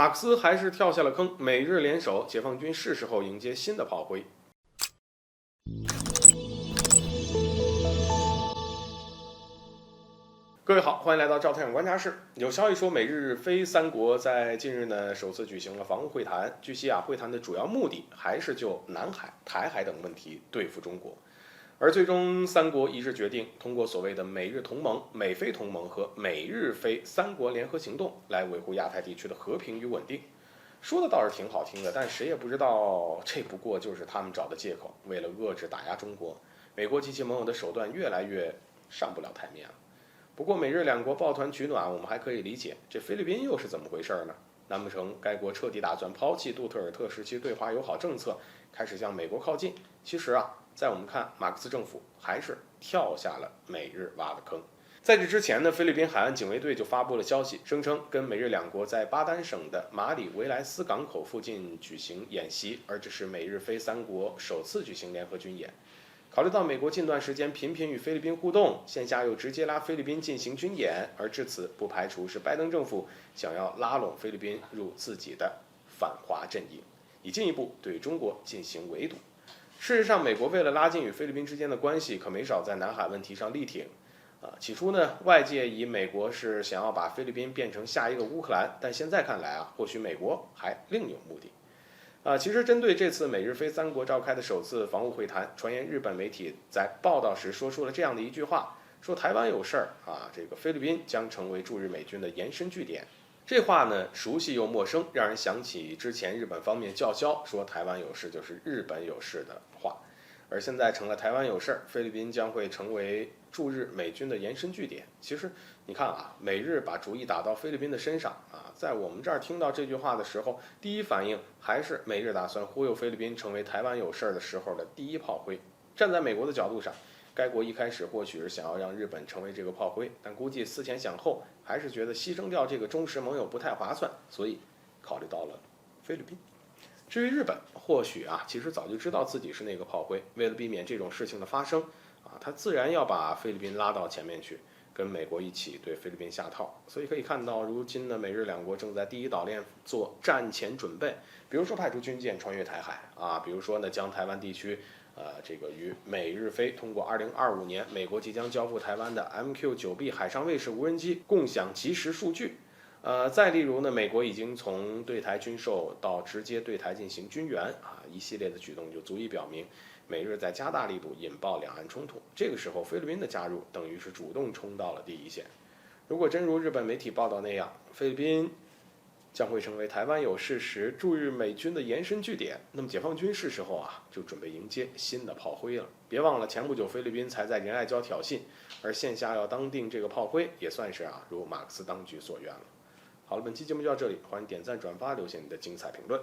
马克思还是跳下了坑，美日联手，解放军是时候迎接新的炮灰。各位好，欢迎来到赵太阳观察室。有消息说，美日非三国在近日呢首次举行了防务会谈。据悉会谈的主要目的还是就南海、台海等问题对付中国。而最终，三国一致决定通过所谓的美日同盟、美菲同盟和美日菲三国联合行动，来维护亚太地区的和平与稳定。说的倒是挺好听的，但谁也不知道，这不过就是他们找的借口。为了遏制打压中国，美国及其盟友的手段越来越上不了台面了。不过，美日两国抱团取暖，我们还可以理解。这菲律宾又是怎么回事呢？难不成该国彻底打算抛弃杜特尔特时期对华友好政策，开始向美国靠近？其实在我们看，马克思政府还是跳下了美日挖的坑。在这之前呢，菲律宾海岸警卫队就发布了消息，声称跟美日两国在巴丹省的马里维莱斯港口附近举行演习，而这是美日菲三国首次举行联合军演。考虑到美国近段时间频频与菲律宾互动，线下又直接拉菲律宾进行军演，而至此不排除是拜登政府想要拉拢菲律宾入自己的反华阵营，以进一步对中国进行围堵。事实上，美国为了拉近与菲律宾之间的关系，可没少在南海问题上力挺。起初呢，外界以美国是想要把菲律宾变成下一个乌克兰，但现在看来或许美国还另有目的。其实针对这次美日菲三国召开的首次防务会谈，传言日本媒体在报道时说出了这样的一句话，说台湾有事儿这个菲律宾将成为驻日美军的延伸据点。这话呢，熟悉又陌生，让人想起之前日本方面叫嚣说台湾有事就是日本有事的话，而现在成了台湾有事，菲律宾将会成为驻日美军的延伸据点。其实你看美日把主意打到菲律宾的身上在我们这儿听到这句话的时候，第一反应还是美日打算忽悠菲律宾成为台湾有事的时候的第一炮灰。站在美国的角度上，该国一开始或许是想要让日本成为这个炮灰，但估计思前想后，还是觉得牺牲掉这个忠实盟友不太划算，所以考虑到了菲律宾。至于日本，或许其实早就知道自己是那个炮灰，为了避免这种事情的发生他自然要把菲律宾拉到前面去，跟美国一起对菲律宾下套。所以可以看到，如今的美日两国正在第一岛链做战前准备，比如说派出军舰穿越台海比如说呢将台湾地区这个与美日菲通过2025年美国即将交付台湾的 MQ-9B 海上卫士无人机共享即时数据。再例如呢，美国已经从对台军售到直接对台进行军援一系列的举动就足以表明美日在加大力度引爆两岸冲突。这个时候菲律宾的加入等于是主动冲到了第一线。如果真如日本媒体报道那样，菲律宾将会成为台湾有事时驻日美军的延伸据点，那么解放军是时候就准备迎接新的炮灰了。别忘了前不久菲律宾才在仁爱礁挑衅，而线下要当定这个炮灰，也算是如马克思当局所愿了。好了，本期节目就到这里，欢迎点赞转发，留下你的精彩评论。